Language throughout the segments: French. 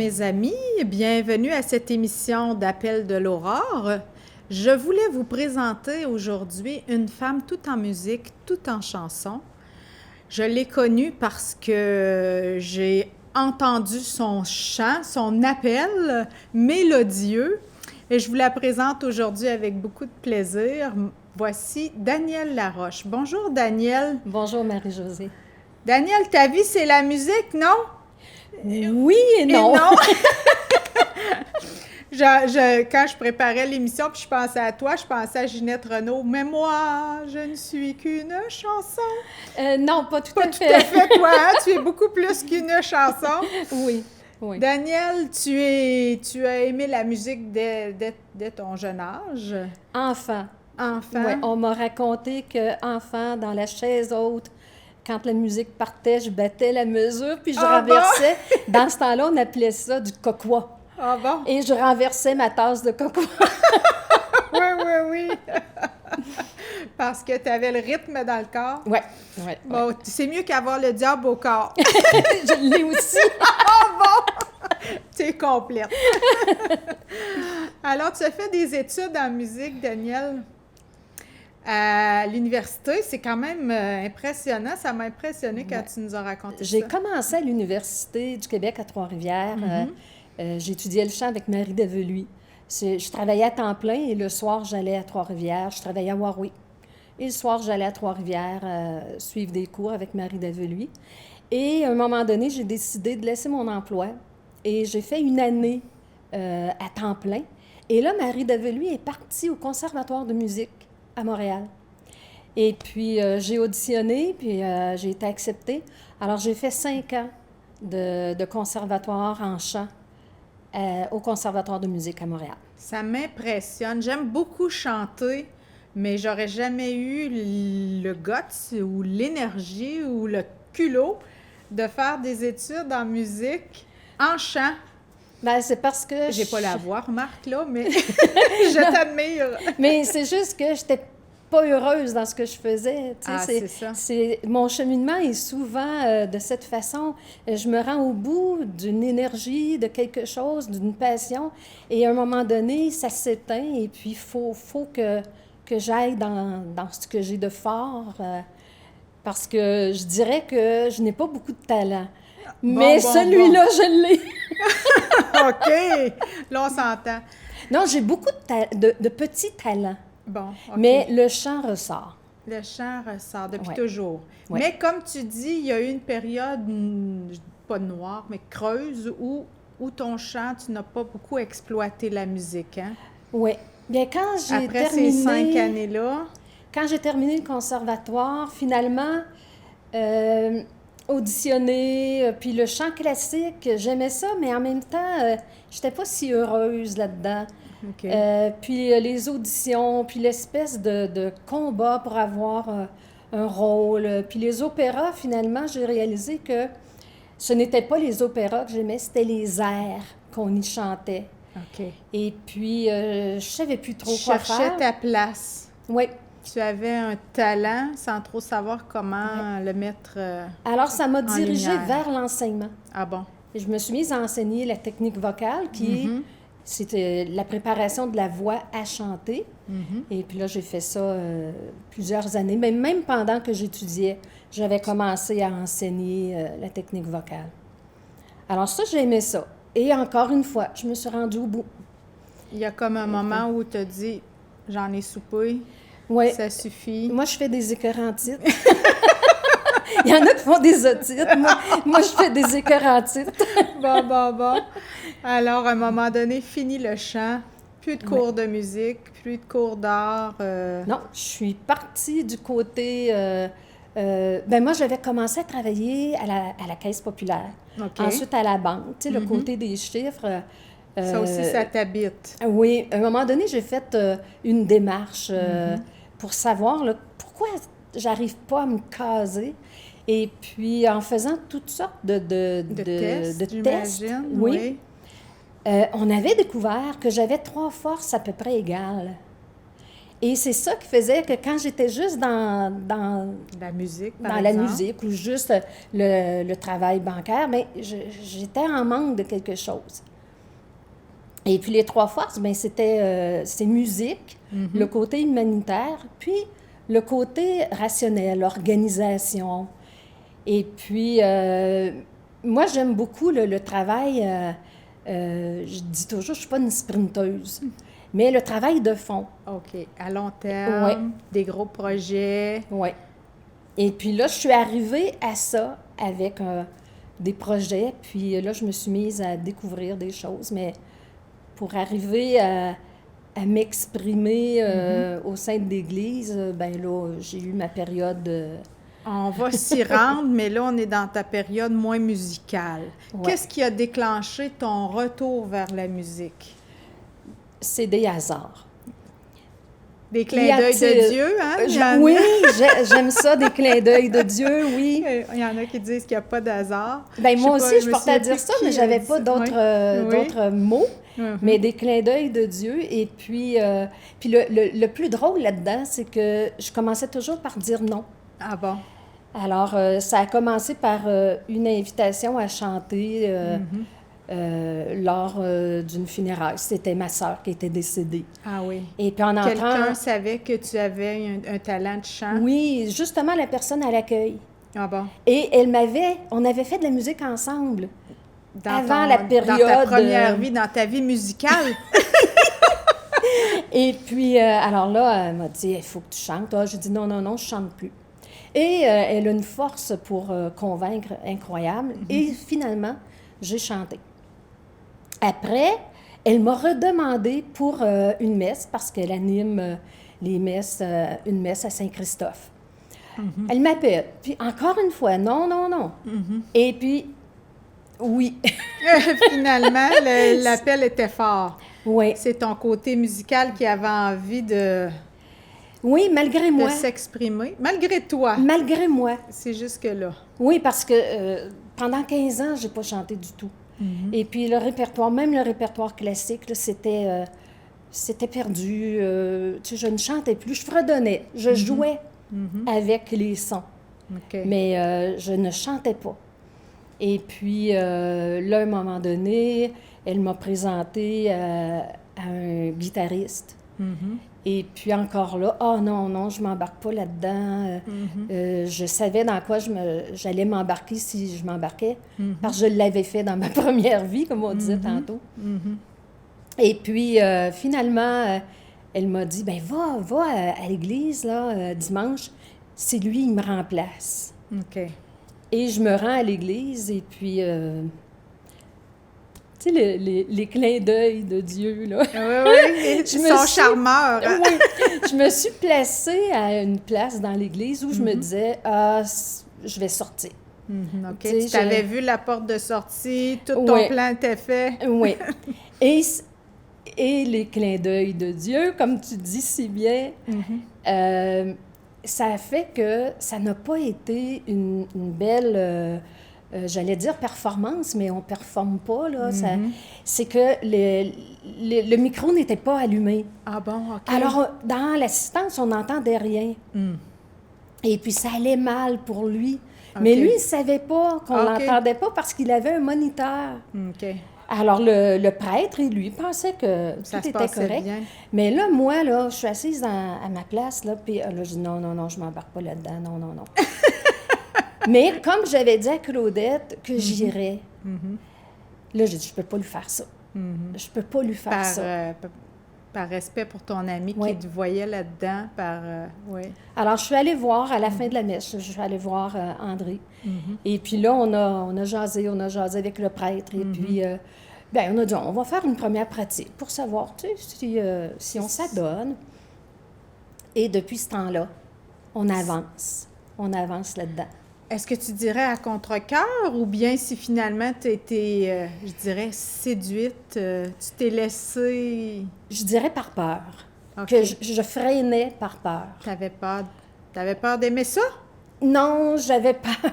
mes amis, bienvenue à cette émission d'Appel de l'Aurore. Je voulais vous présenter aujourd'hui une femme tout en musique, tout en chanson. Je l'ai connue parce que j'ai entendu son chant, son appel mélodieux, et je vous la présente aujourd'hui avec beaucoup de plaisir. Voici Danielle Laroche. Bonjour Danielle. Bonjour Marie-Josée. Danielle, ta vie c'est la musique, non? Oui et non. Quand je préparais l'émission puis je pensais à toi, je pensais à Ginette Renault. Mais moi, je ne suis qu'une chanson. Non, pas tout à fait. Pas tout à fait, toi, hein? Tu es beaucoup plus qu'une chanson. Oui. Danielle, tu as aimé la musique dès ton jeune âge? Enfant. Enfant? Oui, on m'a raconté qu'enfant, dans la chaise haute, quand la musique partait, je battais la mesure, puis je renversais. Bon? Dans ce temps-là, on appelait ça du cocois. Ah bon? Et je renversais ma tasse de cocoa. Oui. Parce que tu avais le rythme dans le corps. Oui. Bon, c'est mieux qu'avoir le diable au corps. Je l'ai aussi. Ah bon? Tu es complète. Alors, tu as fait des études en musique, Danielle, à l'université. C'est quand même impressionnant. Ça m'a impressionné quand tu nous as raconté ça. J'ai commencé à l'Université du Québec à Trois-Rivières. J'étudiais le chant avec Marie Develuy. Je travaillais à temps plein et le soir, j'allais à Trois-Rivières. Je travaillais à Warwick. Et le soir, j'allais à Trois-Rivières suivre des cours avec Marie Develuy. Et à un moment donné, j'ai décidé de laisser mon emploi et j'ai fait une année à temps plein. Et là, Marie Develuy est partie au Conservatoire de musique à Montréal. Et puis, j'ai auditionné, puis j'ai été acceptée. Alors, j'ai fait 5 ans de conservatoire en chant au Conservatoire de musique à Montréal. Ça m'impressionne. J'aime beaucoup chanter, mais j'aurais jamais eu le guts ou l'énergie ou le culot de faire des études en musique en chant. Bien, c'est parce que... J'ai pas la voix, remarque, là, mais je t'admire. Mais c'est juste que j'étais pas heureuse dans ce que je faisais. C'est ça. Mon cheminement est souvent de cette façon. Je me rends au bout d'une énergie, de quelque chose, d'une passion, et à un moment donné, ça s'éteint, et puis il faut que j'aille dans ce que j'ai de fort, parce que je dirais que je n'ai pas beaucoup de talent. Mais celui-là, je l'ai. OK. Là, on s'entend. Non, j'ai beaucoup de petits talents. Bon, OK. Mais le chant ressort. Le chant ressort depuis toujours. Ouais. Mais comme tu dis, il y a eu une période, pas noire, mais creuse, où ton chant, tu n'as pas beaucoup exploité la musique, hein? Oui. Bien, quand j'ai Après terminé... ces 5 années-là... Quand j'ai terminé le conservatoire, finalement, auditionner, puis le chant classique, j'aimais ça, mais en même temps, j'étais pas si heureuse là-dedans. Okay. Puis les auditions, puis l'espèce de combat pour avoir un rôle. Puis les opéras, finalement, j'ai réalisé que ce n'était pas les opéras que j'aimais, c'était les airs qu'on y chantait. OK. Et puis, je savais plus trop quoi faire. Tu cherchais ta place. Oui. Tu avais un talent sans trop savoir comment le mettre Alors, ça m'a dirigée vers l'enseignement. Ah bon? Et je me suis mise à enseigner la technique vocale qui c'était la préparation de la voix à chanter. Et puis là, j'ai fait ça plusieurs années. Mais même pendant que j'étudiais, j'avais commencé à enseigner la technique vocale. Alors ça, j'aimais ça. Et encore une fois, je me suis rendue au bout. Il y a comme un moment où tu as dit, j'en ai soupé, ça suffit. Moi, je fais des écœurantites. Il y en a qui font des otites. Moi, je fais des écœurantites. Bon. Alors, à un moment donné, fini le chant, plus de cours de musique, plus de cours d'art. Non, je suis partie du côté... moi, j'avais commencé à travailler à la Caisse populaire. Okay. Ensuite, à la banque. Tu sais, le côté des chiffres. Ça aussi, ça t'habite. Oui. À un moment donné, j'ai fait une démarche pour savoir pourquoi j'arrive pas à me caser. Et puis, en faisant toutes sortes de tests, oui. On avait découvert que j'avais 3 forces à peu près égales. Et c'est ça qui faisait que quand j'étais juste dans La musique, par dans la exemple. musique ou juste le travail bancaire, bien, j'étais en manque de quelque chose. Et puis les trois forces, bien, c'est musique, le côté humanitaire, puis le côté rationnel, organisation. Et puis, moi, j'aime beaucoup le travail, je dis toujours, je ne suis pas une sprinteuse, mais le travail de fond. OK. À long terme, Ouais. des gros projets. Oui. Et puis là, je suis arrivée à ça avec des projets, puis là, je me suis mise à découvrir des choses, mais pour arriver à m'exprimer au sein de l'Église, ben là, j'ai eu ma période... On va s'y rendre, mais là, on est dans ta période moins musicale. Ouais. Qu'est-ce qui a déclenché ton retour vers la musique? C'est des hasards. Des Y clins d'œil a-t-il- de Dieu, hein? Il y en a- Oui, j'aime ça, des clins d'œil de Dieu, oui. Il y en a qui disent qu'il n'y a pas d'hasard. Ben Je moi sais aussi, pas, je me portais à souviens dire plus ça, qui mais a j'avais dit pas ça. d'autres Oui. d'autres mots. Mhm. Mais des clins d'œil de Dieu. Et puis, puis le plus drôle là-dedans, c'est que je commençais toujours par dire non. Ah bon? Alors, ça a commencé par une invitation à chanter lors d'une funéraille. C'était ma sœur qui était décédée. Ah oui. Et puis en entrant... Quelqu'un savait que tu avais un talent de chant? Oui, justement, la personne à l'accueil. Ah bon? Et on avait fait de la musique ensemble. Avant la Dans ta période, première vie, dans ta vie musicale? Et puis, alors là, elle m'a dit, il faut que tu chantes. Ah, j'ai dit, non, non, non, je chante plus. Et elle a une force pour convaincre incroyable. Et finalement, j'ai chanté. Après, elle m'a redemandé pour une messe, parce qu'elle anime les messes, une messe à Saint-Christophe. Elle m'appelle. Puis encore une fois, non, non, non. Et puis, oui. Finalement, l'appel était fort. Oui. C'est ton côté musical qui avait envie de Oui, malgré moi. s'exprimer. Malgré toi. Malgré moi. C'est jusque-là. Oui, parce que pendant 15 ans, j'ai pas chanté du tout. Et puis le répertoire, même le répertoire classique, là, c'était perdu. Tu sais, je ne chantais plus, je fredonnais, je jouais avec les sons, OK. mais je ne chantais pas. Et puis là, à un moment donné, elle m'a présenté à un guitariste. Et puis encore là, oh non, non, je m'embarque pas là-dedans. Je savais dans quoi j'allais m'embarquer si je m'embarquais, parce que je l'avais fait dans ma première vie, comme on disait tantôt. Et puis finalement, elle m'a dit, ben va à l'église, là, dimanche, c'est lui, il me remplace. OK. Et je me rends à l'église, et puis... tu sais, les clins d'œil de Dieu, là. Oui, ils sont charmeurs. Hein? Oui, je me suis placée à une place dans l'église où je me disais, je vais sortir. OK. Tu sais, Tu avais vu la porte de sortie, tout ton Ouais. plan était fait. Oui. Et les clins d'œil de Dieu, comme tu dis si bien, ça a fait que ça n'a pas été une belle... j'allais dire performance, mais on ne performe pas, là. C'est que le micro n'était pas allumé. Ah bon, OK. Alors, dans l'assistance, on n'entendait rien. Et puis, ça allait mal pour lui. Mais lui, il ne savait pas qu'on OK. l'entendait pas parce qu'il avait un moniteur. OK. Alors, le prêtre et lui pensaient que Ça tout se était passait correct. bien. Mais là, moi, là, je suis assise à ma place, là, puis là, je dis non, non, non, je ne m'embarque pas là-dedans, non, non, non. Mais comme j'avais dit à Claudette que j'irais, là, j'ai dit, je ne peux pas lui faire ça. Je ne peux pas lui faire ça. Par respect pour ton ami Oui. qui te voyait là-dedans, oui. Alors, je suis allée voir, à la fin de la messe, je suis allée voir André. Et puis là, on a jasé avec le prêtre. Et puis, bien, on a dit, on va faire une première pratique pour savoir, tu sais, si on s'adonne. Et depuis ce temps-là, on avance là-dedans. Est-ce que tu dirais à contre-cœur ou bien si finalement tu étais, je dirais, séduite, tu t'es laissée... Je dirais par peur. OK. Que je freinais par peur. T'avais peur d'aimer ça? Non, j'avais peur.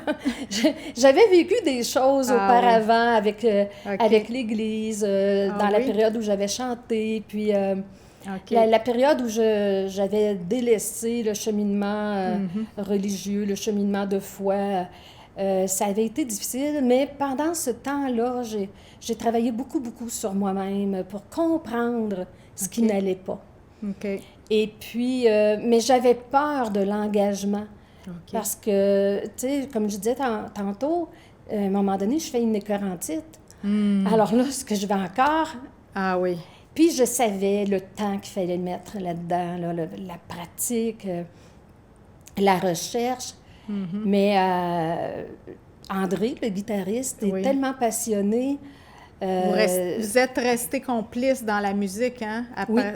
J'avais vécu des choses auparavant avec, OK. avec l'Église, dans la oui? période où j'avais chanté. Puis OK. La période où j'avais délaissé le cheminement religieux, le cheminement de foi, ça avait été difficile, mais pendant ce temps-là, j'ai travaillé beaucoup, beaucoup sur moi-même pour comprendre ce qui OK. n'allait pas. OK. Et puis, mais j'avais peur de l'engagement. OK. Parce que, tu sais, comme je disais tantôt, à un moment donné, je fais une écœurantite. Alors là, ce que je vais encore... Ah oui. Puis je savais le temps qu'il fallait mettre là-dedans, là, la pratique, la recherche. Mais André, le guitariste, est Oui. tellement passionné. Vous êtes restés complices dans la musique, hein?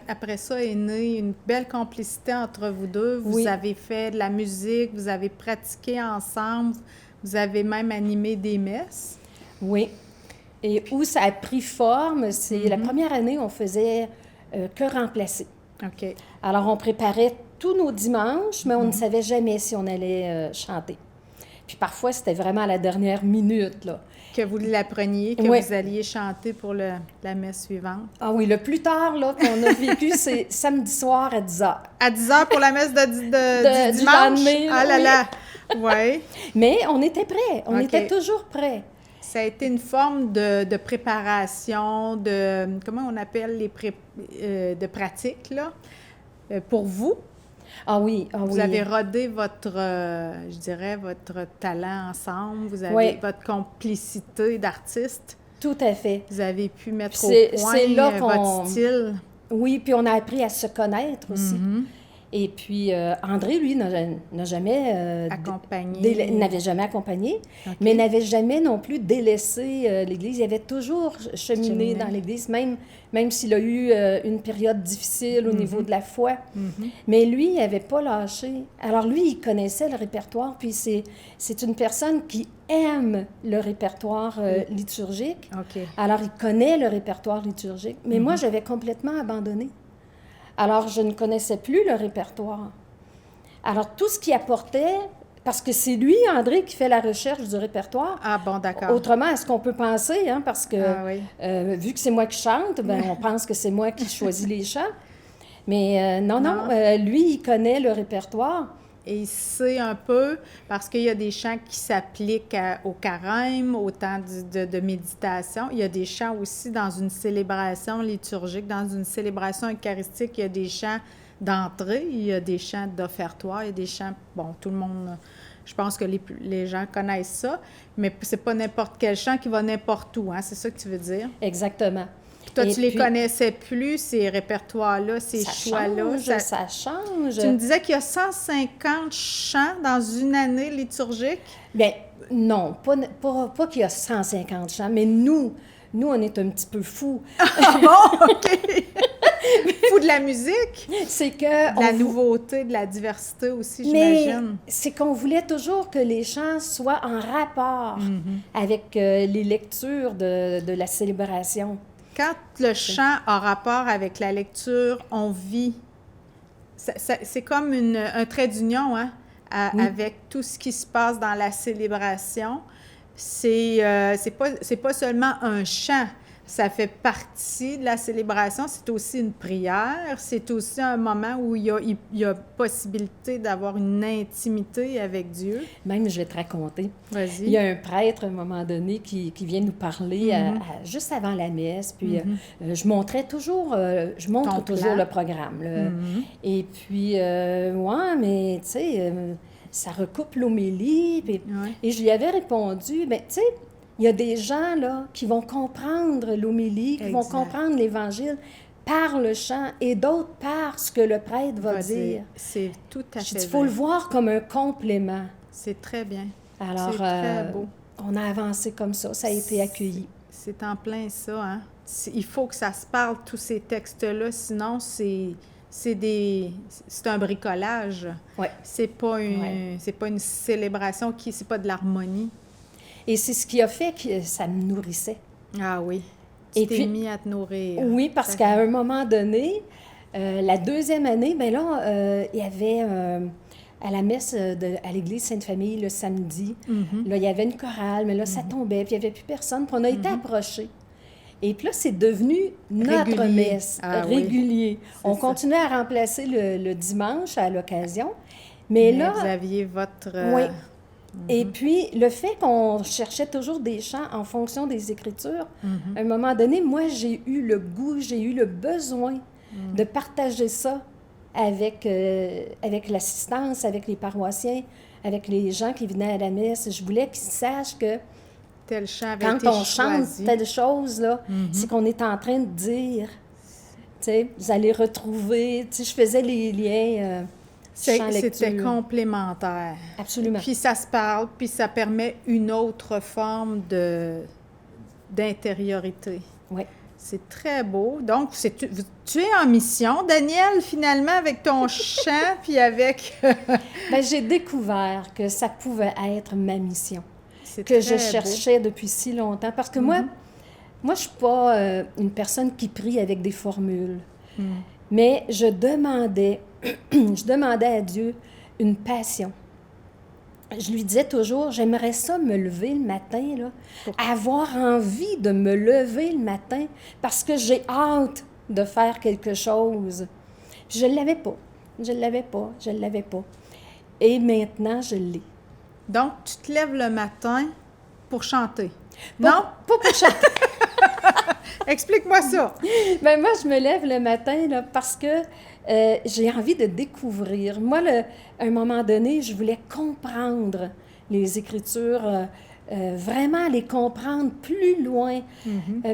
Après ça est née une belle complicité entre vous deux. Vous avez fait de la musique, vous avez pratiqué ensemble, vous avez même animé des messes. Oui. Et où ça a pris forme, c'est la première année, on faisait que remplacer. OK. Alors, on préparait tous nos dimanches, mais on ne savait jamais si on allait chanter. Puis parfois, c'était vraiment à la dernière minute, là. Que vous l'appreniez, que vous alliez chanter pour la messe suivante. Ah oui, le plus tard, là, qu'on a vécu, c'est samedi soir à 10 h. À 10 h pour la messe du dimanche? Lendemain, Ah là là! Oui. Mais on était prêts. On était toujours prêts. Ça a été une forme de préparation, comment on appelle de pratique, là, pour vous. Ah oui, Vous avez rodé votre talent ensemble, vous avez votre complicité d'artiste. Tout à fait. Vous avez pu mettre au point votre style. Oui, puis on a appris à se connaître aussi. Et puis, André, lui, n'a jamais... n'avait jamais accompagné, mais n'avait jamais non plus délaissé l'Église. Il avait toujours cheminé dans l'Église, même s'il a eu une période difficile au niveau de la foi. Mais lui, il n'avait pas lâché. Alors lui, il connaissait le répertoire, puis c'est une personne qui aime le répertoire liturgique. Alors, il connaît le répertoire liturgique, mais moi, j'avais complètement abandonné. Alors, je ne connaissais plus le répertoire. Alors, tout ce qu'il apportait, parce que c'est lui, André, qui fait la recherche du répertoire. Ah bon, d'accord. Autrement, à ce qu'on peut penser, hein, parce que vu que c'est moi qui chante, ben, on pense que c'est moi qui choisis les chants. Mais non, lui, il connaît le répertoire. Et il sait un peu, parce qu'il y a des chants qui s'appliquent au carême, au temps de méditation. Il y a des chants aussi dans une célébration liturgique, dans une célébration eucharistique. Il y a des chants d'entrée, il y a des chants d'offertoire, il y a des chants... Bon, tout le monde... Je pense que les gens connaissent ça, mais c'est pas n'importe quel chant qui va n'importe où, hein? C'est ça que tu veux dire? Exactement. Toi, tu les connaissais plus, ces répertoires-là, ces choix-là. Ça change. Tu me disais qu'il y a 150 chants dans une année liturgique? Bien, non, pas qu'il y a 150 chants, mais nous, on est un petit peu fous. Ah bon? OK! Fous de la musique? C'est que... De la nouveauté, de la diversité aussi, j'imagine. Mais c'est qu'on voulait toujours que les chants soient en rapport avec les lectures de la célébration. Quand le chant a rapport avec la lecture, on vit. C'est comme un trait d'union, hein, avec tout ce qui se passe dans la célébration. C'est pas seulement un chant. Ça fait partie de la célébration. C'est aussi une prière. C'est aussi un moment où il y a possibilité d'avoir une intimité avec Dieu. Même, je vais te raconter. Vas-y. Il y a un prêtre, à un moment donné, qui vient nous parler juste avant la messe. Puis, je montre toujours le programme. Là. Et puis, mais tu sais, ça recoupe l'homélie. Puis, et je lui avais répondu, bien, tu sais, il y a des gens, là, qui vont comprendre l'homélie, qui vont comprendre l'Évangile par le chant et d'autres par ce que le prêtre va dire. C'est tout à fait vrai. Il faut le voir comme un complément. C'est très bien. Alors, c'est très beau. On a avancé comme ça. Ça a été accueilli. C'est en plein ça, hein? Il faut que ça se parle, tous ces textes-là, sinon c'est un bricolage. Ouais. C'est pas une célébration c'est pas de l'harmonie. Et c'est ce qui a fait que ça me nourrissait. Ah oui. Tu t'es mis à te nourrir. Oui, parce qu'à un moment donné, la deuxième année, bien là, il y avait à la messe à l'église Sainte-Famille le samedi, là, il y avait une chorale, mais là, ça tombait, puis il n'y avait plus personne, puis on a été approchés. Et puis là, c'est devenu notre Régulier. messe, Ah oui, régulier. c'est On ça. continuait à remplacer le dimanche à l'occasion. Mais Mais là, vous aviez votre... oui. Et puis, le fait qu'on cherchait toujours des chants en fonction des Écritures, à un moment donné, moi, j'ai eu le goût, j'ai eu le besoin de partager ça avec, avec l'assistance, avec les paroissiens, avec les gens qui venaient à la messe. Je voulais qu'ils sachent que tel chant avait quand été on chante choisi. telle chose, là, c'est qu'on est en train de dire, tu sais, vous allez retrouver, tu sais, je faisais les liens C'était chant-lecture. complémentaire. Absolument. Puis ça se parle, puis ça permet une autre forme d'intériorité. Oui. C'est très beau. Donc, tu es en mission, Danielle, finalement, avec ton chant, puis avec... Bien, j'ai découvert que ça pouvait être ma mission, C'est que très je cherchais depuis si longtemps. Parce que moi, je ne suis pas une personne qui prie avec des formules. Mais je demandais à Dieu une passion. Je lui disais toujours, j'aimerais ça me lever le matin, là, avoir envie de me lever le matin parce que j'ai hâte de faire quelque chose. Puis je ne l'avais pas. Je ne l'avais pas. Je ne l'avais pas. Et maintenant, je l'ai. Donc, tu te lèves le matin pour chanter. Pas- Non? Pas pour chanter. Explique-moi ça. Ben moi, je me lève le matin là, parce que j'ai envie de découvrir. Moi, à un moment donné, je voulais comprendre les Écritures, vraiment les comprendre plus loin,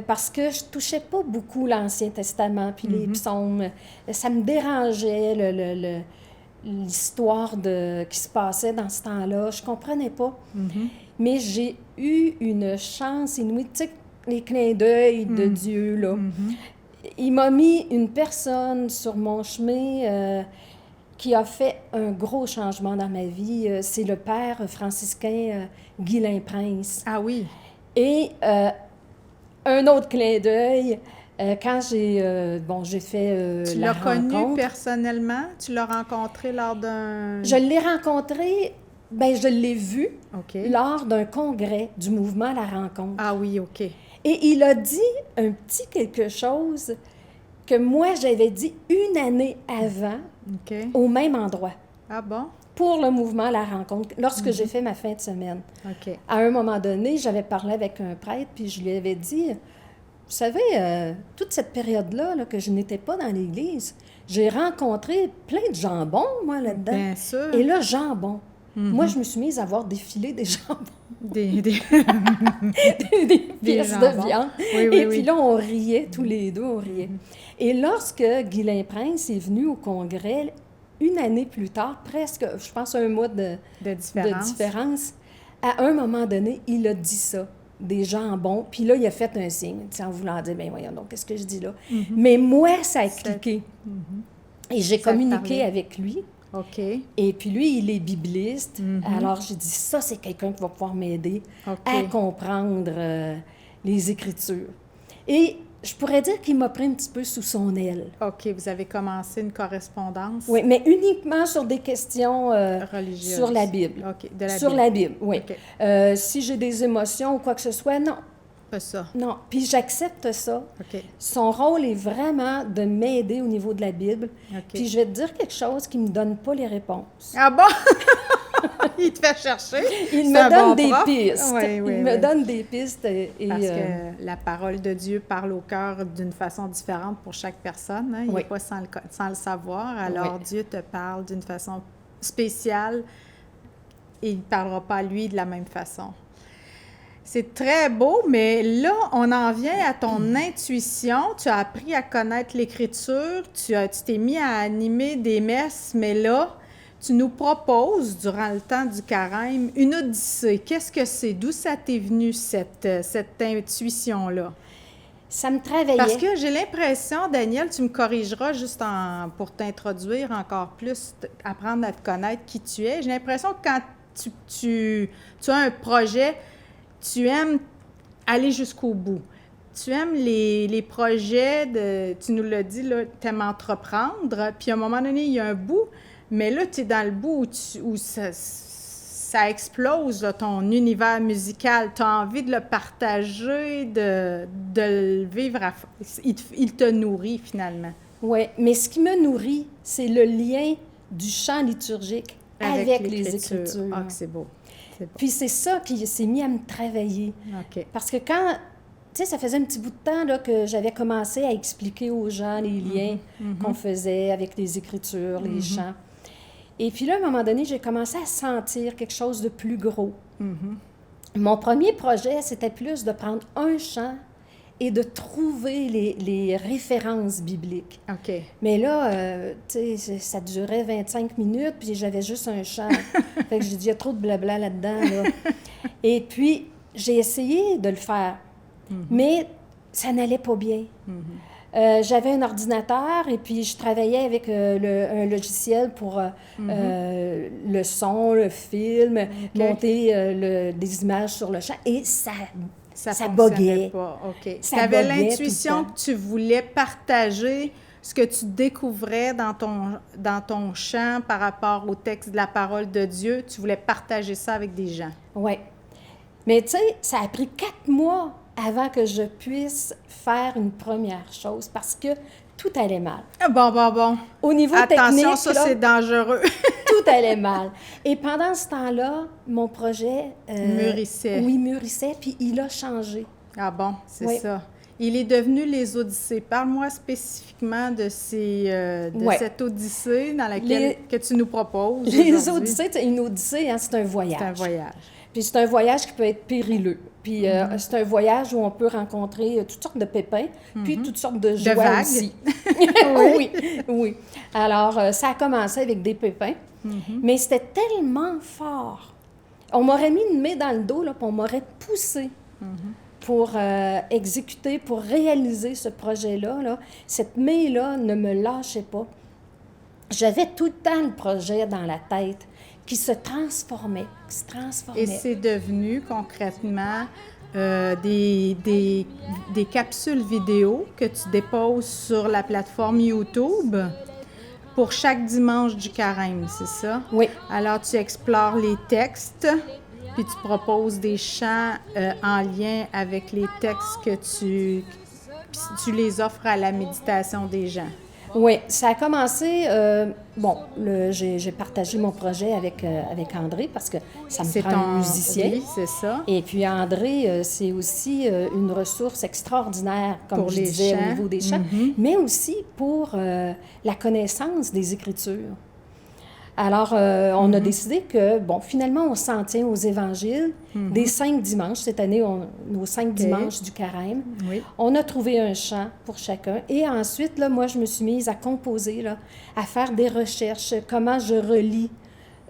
parce que je touchais pas beaucoup l'Ancien Testament, puis les psaumes. Ça me dérangeait, l'histoire qui se passait dans ce temps-là. Je comprenais pas. Mais j'ai eu une chance inouïe. Tu sais, les clins d'œil de Dieu, là. Il m'a mis une personne sur mon chemin qui a fait un gros changement dans ma vie. C'est le père franciscain Guylain Prince. Ah oui. Et un autre clin d'œil, quand j'ai fait Tu la l'as connu rencontre. personnellement? Tu l'as rencontré lors d'un... Je l'ai rencontré, je l'ai vu OK. lors d'un congrès du mouvement La Rencontre. Ah oui, OK. Et il a dit un petit quelque chose que moi, j'avais dit une année avant, OK. au même endroit, Ah bon? pour le mouvement La Rencontre, lorsque j'ai fait ma fin de semaine. OK. À un moment donné, j'avais parlé avec un prêtre, puis je lui avais dit, vous savez, toute cette période-là là, que je n'étais pas dans l'Église, j'ai rencontré plein de jambons, moi, là-dedans. Bien sûr. Et là, jambon. Moi, je me suis mise à voir défiler des jambons, Des... des pièces de jambons. viande. Oui, oui, Et oui. puis là, on riait, tous les deux, on riait. Et lorsque Guylain Prince est venu au congrès, une année plus tard, presque, je pense un mois de différence, à un moment donné, il a dit ça, des jambons. Puis là, il a fait un signe, en voulant dire, bien voyons donc, qu'est-ce que je dis là? Mais moi, ça a cliqué. Et j'ai Ça te communiqué parlait. avec lui. OK. Et puis lui, il est bibliste. Alors j'ai dit, ça, c'est quelqu'un qui va pouvoir m'aider OK. à comprendre les Écritures. Et je pourrais dire qu'il m'a pris un petit peu sous son aile. OK, vous avez commencé une correspondance Oui, mais uniquement sur des questions religieuse. sur la Bible. OK, de la Sur Bible. la Bible, oui. OK. Si j'ai des émotions ou quoi que ce soit, non. Pas ça. Non. Puis j'accepte ça. OK. Son rôle est vraiment de m'aider au niveau de la Bible. OK. Puis je vais te dire quelque chose qui ne me donne pas les réponses. Ah bon? Il te fait chercher. Il C'est me un donne bon des prof. pistes. Oui, oui, Il me oui. donne des pistes. Parce que la parole de Dieu parle au cœur d'une façon différente pour chaque personne. Hein? Il Oui. n'est pas sans le savoir. Alors, Oui. Dieu te parle d'une façon spéciale et il ne parlera pas à lui de la même façon. C'est très beau, mais là, on en vient à ton intuition. Tu as appris à connaître l'Écriture, tu t'es mis à animer des messes, mais là, tu nous proposes, durant le temps du carême, une odyssée. Qu'est-ce que c'est? D'où ça t'est venu, cette intuition-là? Ça me travaillait. Parce que j'ai l'impression, Daniel, tu me corrigeras juste pour t'introduire encore plus, apprendre à te connaître qui tu es. J'ai l'impression que quand tu as un projet, tu aimes aller jusqu'au bout. Tu aimes les projets, tu nous l'as dit, tu aimes entreprendre, puis à un moment donné, il y a un bout, mais là, tu es dans le bout où ça ça explose, là, ton univers musical. Tu as envie de le partager, de le vivre il te nourrit, finalement. Oui, mais ce qui me nourrit, c'est le lien du chant liturgique avec les Écritures. Ah, que c'est beau. Puis c'est ça qui s'est mis à me travailler. OK. Parce que quand, tu sais, ça faisait un petit bout de temps là, que j'avais commencé à expliquer aux gens les liens qu'on faisait avec les Écritures, les chants. Et puis là, à un moment donné, j'ai commencé à sentir quelque chose de plus gros. Mon premier projet, c'était plus de prendre un chant et de trouver les références bibliques. OK. Mais là, tu sais, ça durait 25 minutes, puis j'avais juste un chant. Fait que j'ai dit, il y a trop de blabla là-dedans, là. Et puis, j'ai essayé de le faire, mais ça n'allait pas bien. J'avais un ordinateur et puis je travaillais avec un logiciel pour le son, le film, monter des images sur le champ, et ça buguait. Pas. OK. Tu Ça avais buguait l'intuition que tu voulais partager ce que tu découvrais dans ton chant par rapport au texte de la parole de Dieu. Tu voulais partager ça avec des gens. Oui. Mais tu sais, ça a pris 4 mois avant que je puisse faire une première chose parce que tout allait mal. Bon. Au niveau Attention, technique, ça, là, c'est dangereux. tout allait mal. Et pendant ce temps-là, mon projet... Mûrissait. Oui, mûrissait, puis il a changé. Ah bon, c'est Oui. ça. Il est devenu les Odyssées. Parle-moi spécifiquement de cette Odyssée dans laquelle que tu nous proposes. Les aujourd'hui. Odyssées, une Odyssée, hein, c'est un voyage. C'est un voyage. Puis c'est un voyage qui peut être périlleux. Puis c'est un voyage où on peut rencontrer toutes sortes de pépins, puis toutes sortes de joies vagues. aussi. Oui. oui. Alors, ça a commencé avec des pépins, mais c'était tellement fort. On m'aurait mis une main dans le dos, là, puis on m'aurait poussé pour exécuter, pour réaliser ce projet-là. Là. Cette main-là ne me lâchait pas. J'avais tout le temps le projet dans la tête qui se transformait, Et c'est devenu concrètement des capsules vidéo que tu déposes sur la plateforme YouTube pour chaque dimanche du carême, c'est ça? Oui. Alors, tu explores les textes, puis tu proposes des chants en lien avec les textes que tu les offres à la méditation des gens. Oui, ça a commencé... j'ai partagé mon projet avec André parce que ça me prend un musicien. Oui, c'est ça. Et puis André, c'est aussi une ressource extraordinaire, comme pour je les disais, chants. au niveau des chants, mais aussi pour la connaissance des Écritures. Alors, on a décidé que, finalement, on s'en tient aux évangiles des 5 dimanches. Cette année, nos 5 dimanches du carême. Oui. On a trouvé un chant pour chacun. Et ensuite, là, moi, je me suis mise à composer, là, à faire des recherches, comment je relie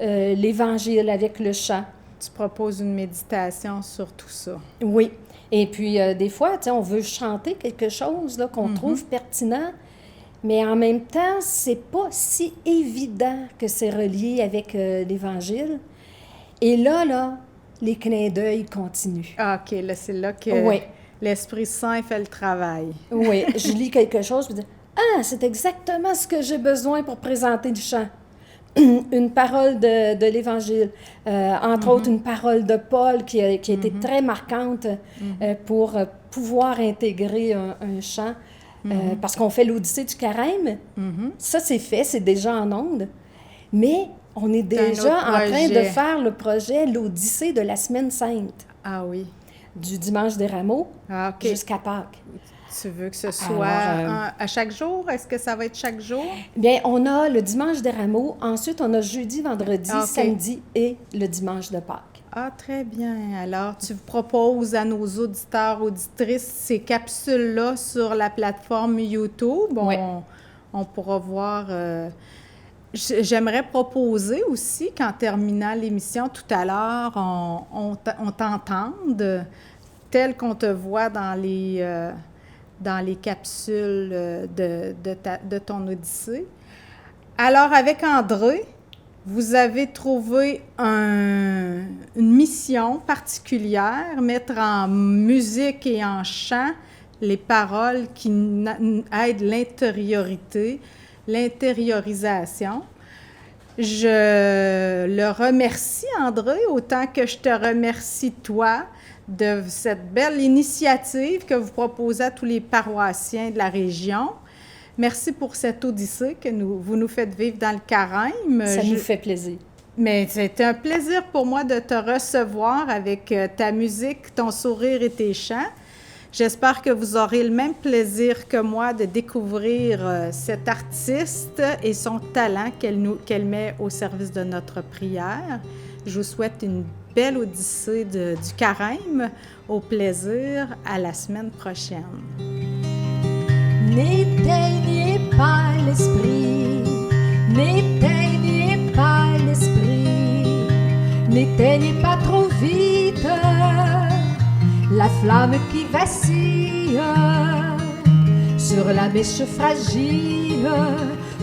l'évangile avec le chant. Tu proposes une méditation sur tout ça. Oui. Et puis, des fois, tu sais, on veut chanter quelque chose là, qu'on trouve pertinent, mais en même temps, c'est pas si évident que c'est relié avec l'Évangile. Et là, les clins d'œil continuent. Ah, OK, là, c'est là que l'Esprit Saint fait le travail. Oui, je lis quelque chose, je me dis « Ah, c'est exactement ce que j'ai besoin pour présenter le chant. » Une parole de l'Évangile, entre autres une parole de Paul qui a été très marquante pour pouvoir intégrer un chant. Parce qu'on fait l'Odyssée du carême. Ça, c'est fait, c'est déjà en onde. Mais on est déjà en train de faire le projet l'Odyssée de la Semaine Sainte. Ah oui. Du dimanche des Rameaux jusqu'à Pâques. Tu veux que ce soit à chaque jour? Est-ce que ça va être chaque jour? Bien, on a le dimanche des Rameaux. Ensuite, on a jeudi, vendredi, samedi et le dimanche de Pâques. Ah, très bien. Alors, tu proposes à nos auditeurs, auditrices, ces capsules-là sur la plateforme YouTube. On pourra voir... J'aimerais proposer aussi qu'en terminant l'émission tout à l'heure, on t'entende tel qu'on te voit dans les capsules de ton Odyssée. Alors, avec André, vous avez trouvé une mission particulière, mettre en musique et en chant les paroles qui aident l'intériorisation. Je le remercie, André, autant que je te remercie, toi, de cette belle initiative que vous proposez à tous les paroissiens de la région. Merci pour cette odyssée que vous nous faites vivre dans le Carême. Ça nous fait plaisir. Mais c'est un plaisir pour moi de te recevoir avec ta musique, ton sourire et tes chants. J'espère que vous aurez le même plaisir que moi de découvrir cet artiste et son talent qu'elle met au service de notre prière. Je vous souhaite une belle odyssée du Carême. Au plaisir, à la semaine prochaine. N'éteignez pas l'esprit, n'éteignez pas l'esprit, n'éteignez pas trop vite la flamme qui vacille sur la mèche fragile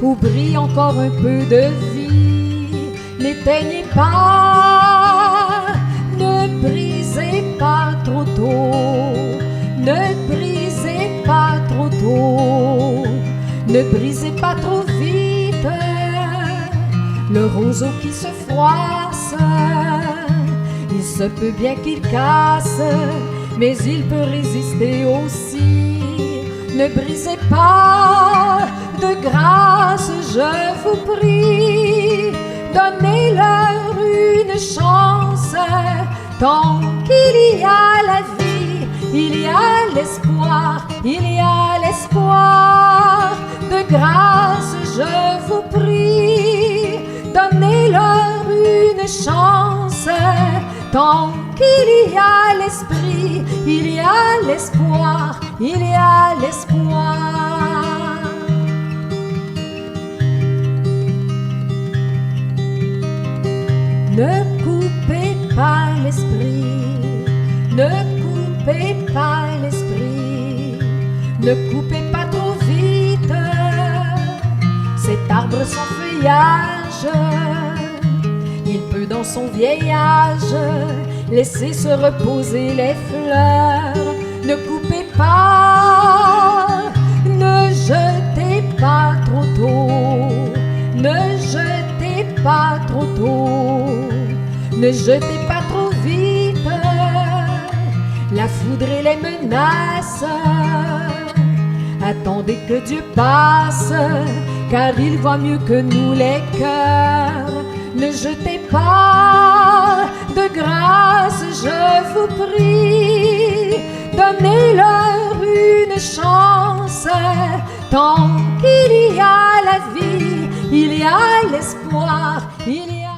où brille encore un peu de vie. N'éteignez pas, ne brisez pas trop tôt, ne brisez pas trop tôt, ne brisez pas trop vite le roseau qui se froisse. Il se peut bien qu'il casse, mais il peut résister aussi. Ne brisez pas, de grâce je vous prie, donnez-leur une chance. Tant qu'il y a la vie, il y a l'espoir, il y a l'espoir. De grâce je vous prie, donnez-leur une chance. Tant qu'il y a l'esprit, il y a l'espoir, il y a l'espoir. Ne coupez pas l'esprit, ne coupez pas l'esprit, ne coupez pas trop vite cet arbre sans feuillage. Il peut dans son vieillage laisser se reposer les fleurs. Ne coupez pas, ne jetez pas trop tôt, ne jetez pas trop tôt, ne jetez pas trop vite la foudre et les menaces. Attendez que Dieu passe, car il voit mieux que nous les cœurs. Ne jetez pas, de grâce je vous prie, donnez-leur une chance. Tant qu'il y a la vie, il y a l'espoir, il y a